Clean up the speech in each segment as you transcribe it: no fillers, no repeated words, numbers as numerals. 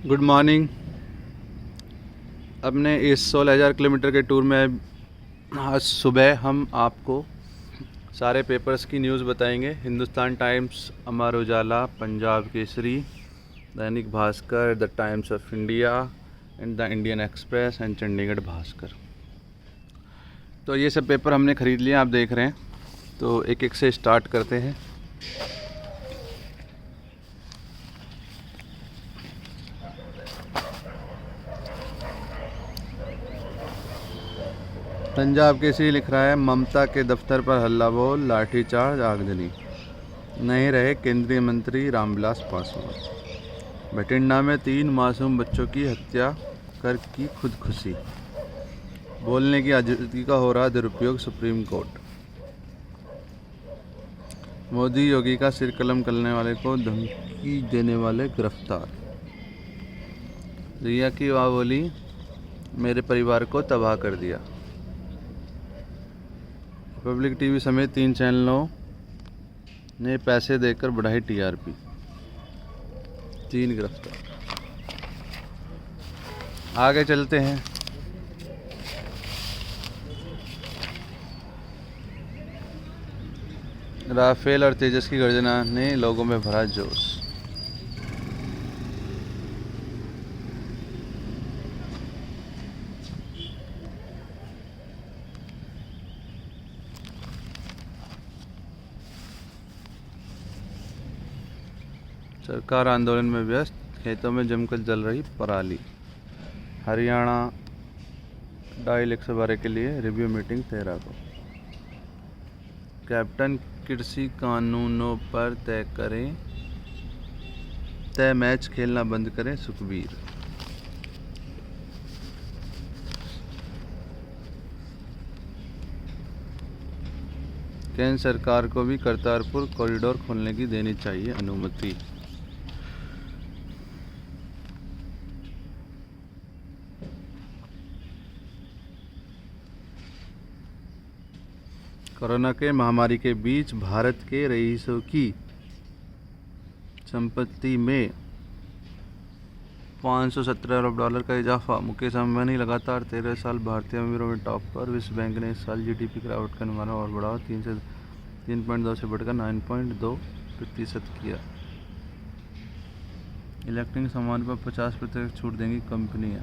Good morning. अपने इस 16,000 kilometre के टूर में आज सुबह हम आपको सारे पेपर्स की न्यूज़ बताएंगे। Hindustan times, Amar Ujala, Punjab Kesari, Dainik Bhaskar, the Times of India and the Indian express and Chandigarh Bhaskar. तो ये सब पेपर हमने ख़रीद लिए, आप देख रहे हैं। तो एक एक से स्टार्ट करते हैं। पंजाब केसरी लिख रहा है, ममता के दफ्तर पर हल्ला बोल, लाठीचार्ज, आगजनी, नहीं रहे केंद्रीय मंत्री रामविलास पासवान। बठिंडा में 3 मासूम बच्चों की हत्या कर की खुदकुशी, बोलने की आज़ादी का हो रहा दुरुपयोग, सुप्रीम कोर्ट। मोदी योगी का सिर कलम करने वाले को धमकी देने वाले गिरफ्तार। रिया की वाह बोली, मेरे परिवार को तबाह कर दिया। रिपब्लिक टीवी समेत 3 चैनलों ने पैसे देकर बढ़ाई टीआरपी, 3 गिरफ्तार। आगे चलते हैं। राफेल और तेजस की गर्जना ने लोगों में भरा जोश। सरकार आंदोलन में व्यस्त, खेतों में जमकर जल रही पराली। हरियाणा डाइल 112 के लिए रिव्यू मीटिंग 13 को। कैप्टन कृषि कानूनों पर तय मैच खेलना बंद करें, सुखबीर। केंद्र सरकार को भी करतारपुर कॉरिडोर खोलने की देनी चाहिए अनुमति। कोरोना के महामारी के बीच भारत के रईसों की संपत्ति में 517 अरब डॉलर का इजाफा। मुकेश अंबानी लगातार 13 साल भारतीय अमीरों में टॉप पर। विश्व बैंक ने इस साल जीडीपी की गिरावट का अनुमान और बढ़ावा 3.2 से बढ़कर 9.2% किया। इलेक्ट्रॉनिक सामान पर 50% छूट देंगी कंपनियां।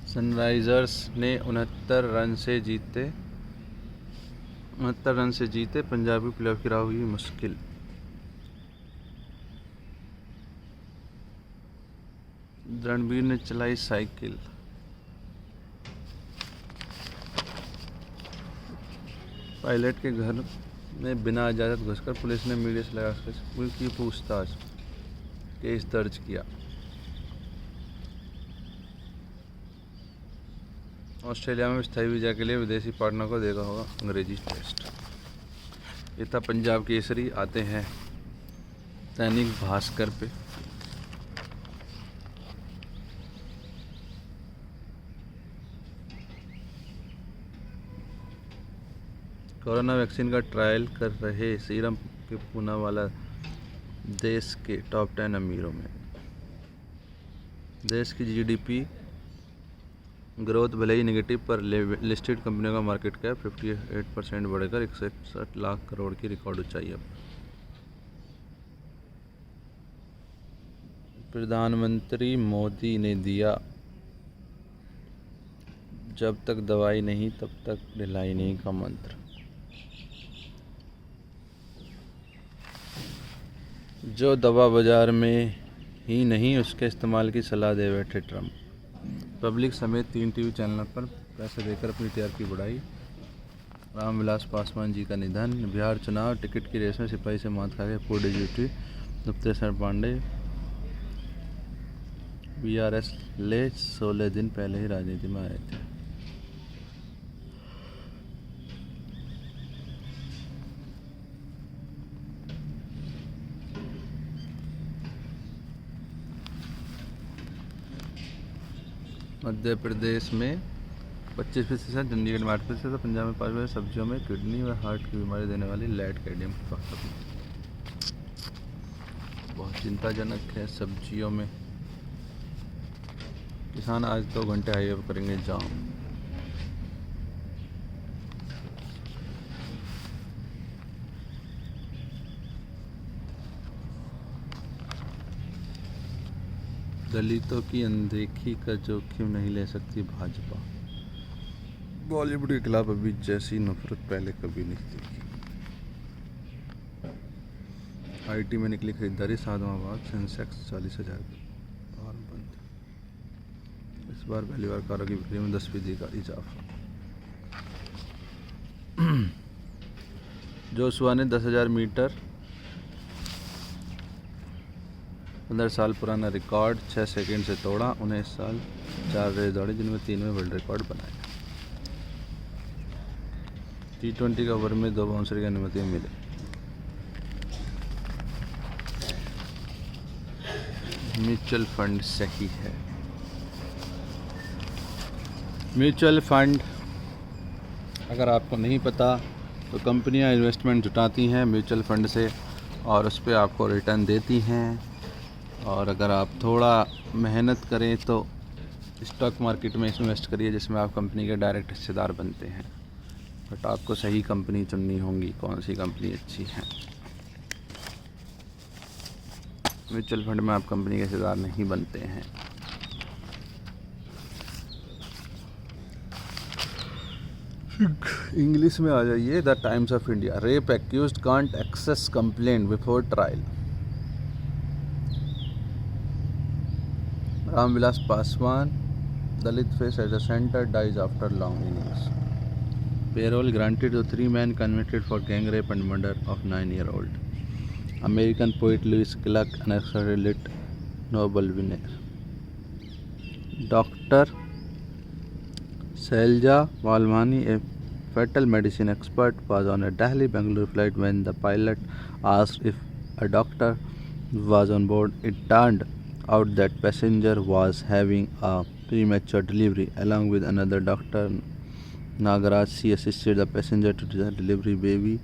सनराइजर्स ने 69 रन से जीते पंजाब की प्लेऑफ की राह हुई मुश्किल। रणबीर ने चलाई साइकिल। पायलट के घर में बिना इजाज़त घुसकर पुलिस ने मीडिया से लगाकर की पूछताछ, केस दर्ज किया। ऑस्ट्रेलिया में स्थायी वीज़ा के लिए विदेशी पार्टनर को देगा होगा अंग्रेजी टेस्ट। ये था पंजाब केसरी। आते हैं दैनिक भास्कर पे। कोरोना वैक्सीन का ट्रायल कर रहे सीरम के पूनावाला देश के टॉप 10 अमीरों में। देश की जीडीपी ग्रोथ भले ही नेगेटिव, पर लिस्टेड कंपनियों का मार्केट कैप 58% बढ़कर 161 लाख करोड़ की रिकॉर्ड ऊंचाई अब। प्रधानमंत्री मोदी ने दिया, जब तक दवाई नहीं तब तक ढिलाई नहीं का मंत्र। जो दवा बाजार में ही नहीं, उसके इस्तेमाल की सलाह दे बैठे ट्रंप। पब्लिक समेत 3 टीवी चैनलों पर पैसे देकर अपनी टीआरपी बढ़ाई। रामविलास पासवान जी का निधन। बिहार चुनाव टिकट की रेस में सिपाही से मात खा गए पूर्व डीजीपी गुप्तेश्वर पांडे। बीआरएस ले 16 दिन पहले ही राजनीति में आए थे। मध्य प्रदेश में 25%, चंडीगढ़ में 8%, पंजाब में 5%। सब्जियों में किडनी व हार्ट की बीमारी देने वाली लेड कैडमियम की मात्रा बहुत चिंताजनक है। सब्जियों में किसान आज 2 घंटे हाईवे पर करेंगे जाम। दलितों की अनदेखी का जोखिम नहीं ले सकती भाजपा। बॉलीवुड के खिलाफ अभी जैसी नफरत पहले कभी नहीं देखी। आईटी में निकली खरीदारी 7वां भाग, सेंसेक्स 40,000 और बंद। इस बार पहली बार कारों की बिक्री में 10% का इजाफा। जोशुआ ने 10,000 मीटर 15 साल पुराना रिकॉर्ड 6 सेकंड से तोड़ा। 19 साल 4 रेस दौड़ी, जिनमें 3 में वर्ल्ड रिकॉर्ड बनाया। T20 का ओवर में 2 बाउंसर की अनुमति मिली। म्यूचुअल फंड सही है। म्यूचुअल फंड, अगर आपको नहीं पता तो कंपनियां इन्वेस्टमेंट जुटाती हैं म्यूचुअल फंड से और उस पर आपको रिटर्न देती हैं। और अगर आप थोड़ा मेहनत करें तो स्टॉक मार्केट में इन्वेस्ट करिए, जिसमें आप कंपनी के डायरेक्ट हिस्सेदार बनते हैं। बट आपको सही कंपनी चुननी होगी, कौन सी कंपनी अच्छी है। म्यूचुअल फंड में आप कंपनी के हिस्सेदार नहीं बनते हैं। इंग्लिश में आ जाइए। The Times of India, rape accused can't access complaint before trial. Ramvilas Paswan, Dalit face at the center, dies after long illness. Parole granted to 3 men convicted for gang rape and murder of 9-year-old. American poet Lewis Clark, unexpected lit Nobel winner. Dr. Sailja Walmani, a fetal medicine expert, was on a Delhi-Bangalore flight when the pilot asked if a doctor was on board. It turned out that passenger was having a premature delivery. Along with another doctor, Nagaraj, she assisted the passenger to the delivery baby,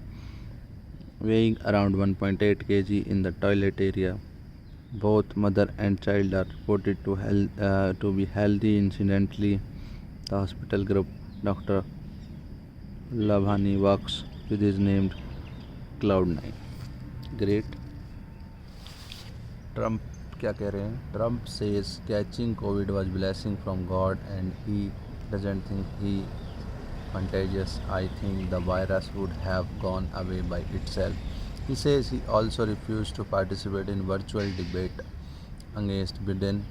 weighing around 1.8 kg, in the toilet area. Both mother and child are reported to be healthy. Incidentally, the hospital group Dr. Labhani works with is named Cloud9. Great. Trump क्या कह रहे हैं? Trump says catching COVID was blessing from God and he doesn't think he contagious. I think the virus would have gone away by itself. He says he also refused to participate in virtual debate against Biden,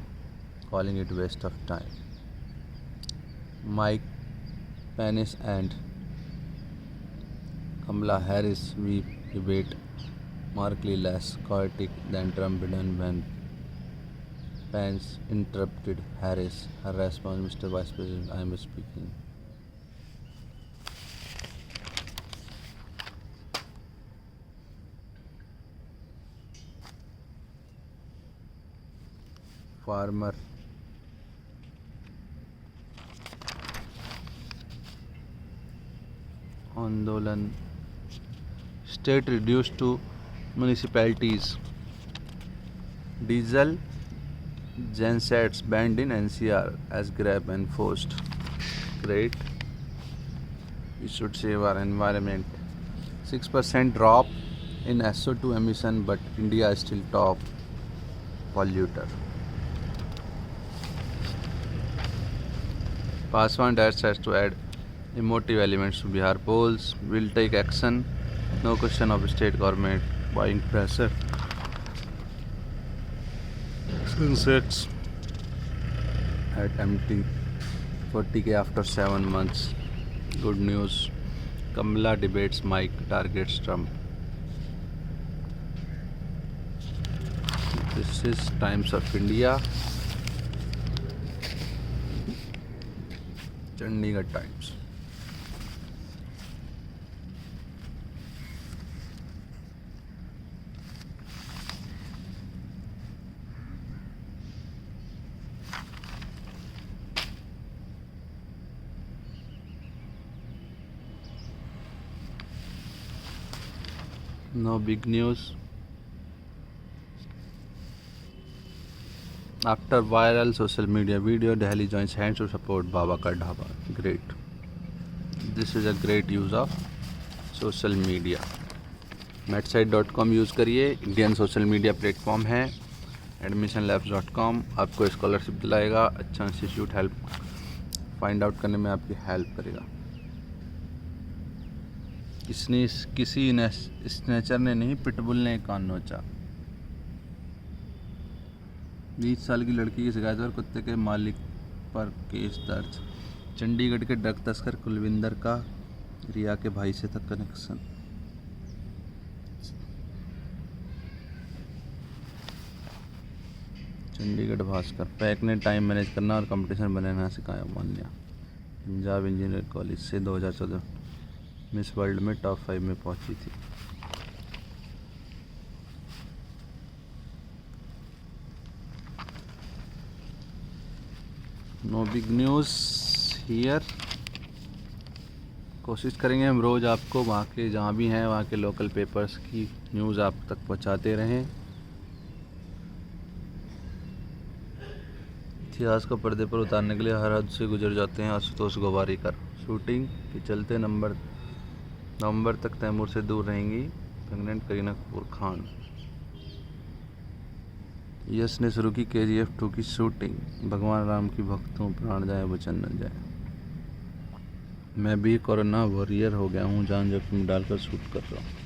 calling it waste of time. Mike Pence and Kamala Harris sweep debate markedly less chaotic than Trump-Biden when Pence interrupted Harris. Her response, Mr. Vice President, I am speaking. Farmer Andolan. State reduced to municipalities. Diesel gensets banned in NCR as Grab enforced. Great. We should save our environment. 6% drop in SO2 emission, but India is still top polluter. Paswan Dash has to add emotive elements to Bihar polls. Will take action. No question of state government buying pressure. Sensex at empty 40k after 7 months. Good news. Kamala debates Mike, targets Trump. This is Times of India. Chandigarh Times. No big news. After viral social media video, Delhi joins hands to support Baba Ka Dhaba. Great. This is a great use of social media. Matsite.com use करिए, Indian social media platform है. admissionlabs.com आपको scholarship दिलाएगा. अच्छा institute help find out करने में आपकी help करेगा. किसी स्नेचर ने नहीं, पिटबुल ने कान नोचा. 20 साल की लड़की की शिकायत पर कुत्ते के मालिक पर केस दर्ज. चंडीगढ़ के ड्रग तस्कर कुलविंदर का रिया के भाई से था कनेक्शन. चंडीगढ़ भास्कर. पैक ने टाइम मैनेज करना और कंपटीशन बनाना सिखाया. मान्या. पंजाब इंजीनियर कॉलेज से 2014 मिस वर्ल्ड में टॉप 5 में पहुंची थी. No big news here. कोशिश करेंगे हम रोज़ आपको वहाँ के जहाँ भी हैं वहाँ के लोकल पेपर्स की न्यूज़ आप तक पहुँचाते रहें. इतिहास को पर्दे पर उतारने के लिए हर हद से गुजर जाते हैं आशुतोष गोवारिकर. शूटिंग के चलते नवंबर तक तैमूर से दूर रहेंगी प्रेग्नेंट करीना कपूर खान. यश ने शुरू की KGF 2 की शूटिंग. भगवान राम की भक्तों प्राण जाए वचन न जाए. मैं भी कोरोना वॉरियर हो गया हूँ, जान जोखिम में डालकर शूट कर रहा हूँ.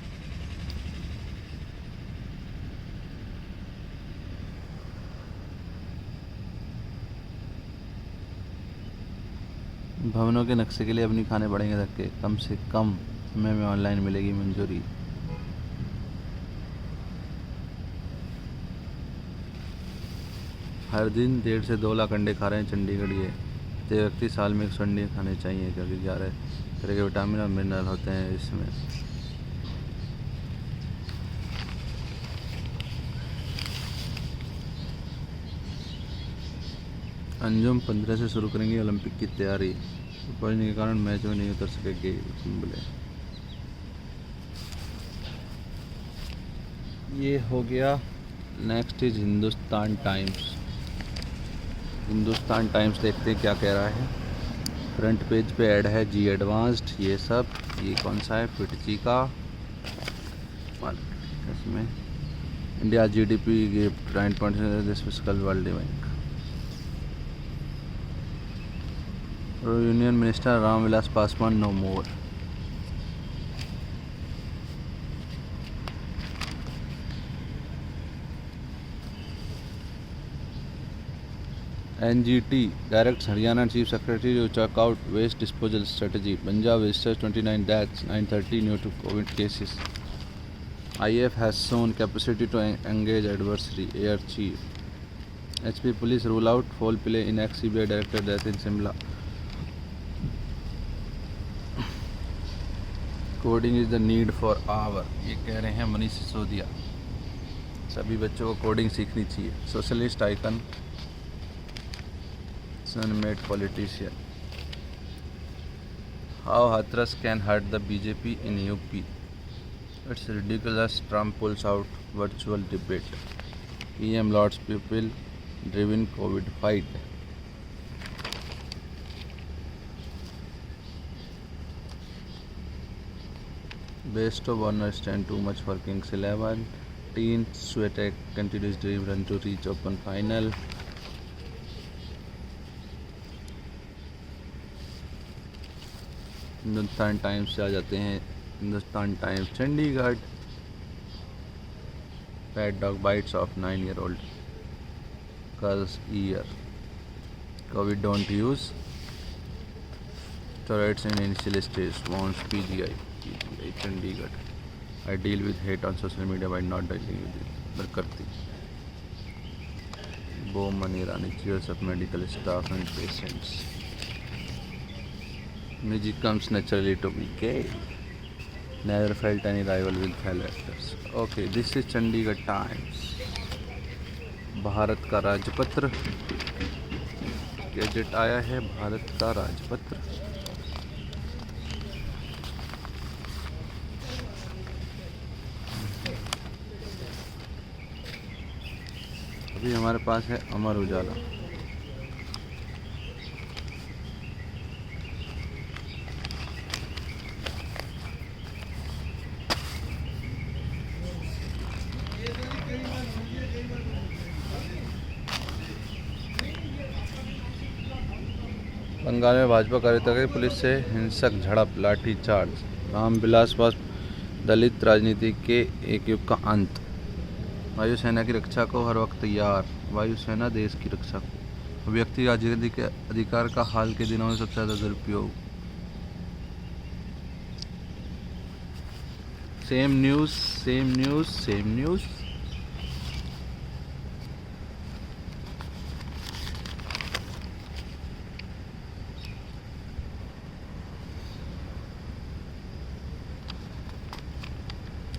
भवनों के नक्शे के लिए अपनी खाने पड़ेंगे धक्के. कम से कम समय में ऑनलाइन मिलेगी मंजूरी. हर दिन 1.5 से 2 लाख अंडे खा रहे हैं चंडीगढ़. ये व्यक्ति साल में 100 अंडे खाने चाहिए क्योंकि 11 तरह के विटामिन और मिनरल होते हैं इसमें. अंजुम 15 से शुरू करेंगी ओलंपिक की तैयारी. पहुंचने के कारण मैच में नहीं उतर सकेगी कुंबले. ये हो गया. Next is Hindustan times. Hindustan times देखते हैं क्या कह रहा है. फ्रंट पेज पे ऐड है जी एडवांस्ड. ये सब ये कौन सा है? फिटजी का. इसमें India GDP gift 9% this fiscal World Bank. Union minister Ramvilas Paswan no more. NGT directs Haryana Chief Secretary to check out waste disposal strategy. Punjab registers 29 deaths, 930 new to COVID cases. IF has shown capacity to engage adversary. Air Chief. HP Police rule out foul play in ex-CBI director death in Shimla. Coding is the need for hour. ये कह रहे हैं मनीष सिसोदिया. सभी बच्चों को coding सीखनी चाहिए. Socialist icon sun made politician. How Hathras can hurt the BJP in UP. It's ridiculous. Trump pulls out virtual debate. PM laud's people driven COVID fight. Best of Warner stand too much for Kings 11. Teen Sweatek continues dream run to reach open final. Hindustan times से आ जाते हैं. Hindustan times Chandigarh. Pet dog bites of 9-year-old girl's ear. COVID don't use steroids in initial stage, warns PGI. Chandigarh. I deal with hate on social media by not dealing with it. Barkati. Bowman Irani cheers up medical staff and patients. Music comes naturally to me. Okay. Never felt any rival with fellow actors. Okay, this is Chandigarh Times. Bharat का राजपत्र gadget आया है. भारत का राजपत्र. अभी हमारे पास है अमर उजाला। बंगाल में भाजपा कार्यकर्ता की पुलिस से हिंसक झड़प, लाठीचार्ज। रामविलास पासवान, दलित राजनीति के एक युग का अंत। वायुसेना की रक्षा को हर वक्त तैयार। वायुसेना देश की रक्षा को। व्यक्ति आज़ादी के अधिकार का हाल के दिनों में सबसे ज़्यादा दुरुपयोग। Same news, same news, same news.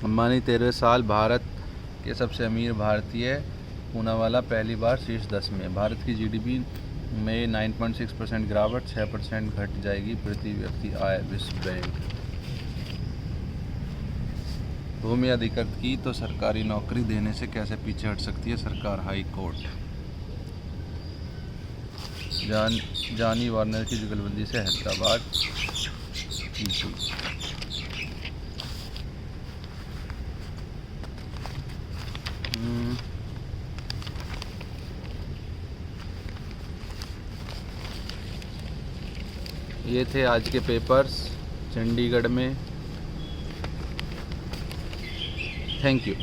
Ambani 13वें साल भारत के सबसे अमीर भारतीय। पूनावाला पहली बार शीर्ष 10 में। भारत की जीडीपी में 9.6% गिरावट, 6% घट जाएगी प्रति व्यक्ति आय। विश्व बैंक। भूमि अधिकृत की तो सरकारी नौकरी देने से कैसे पीछे हट सकती है सरकार। High court. जानी वार्नर की जुगलबंदी से हैदराबाद जीती। ये थे आज के पेपर्स चंडीगढ़ में। Thank you.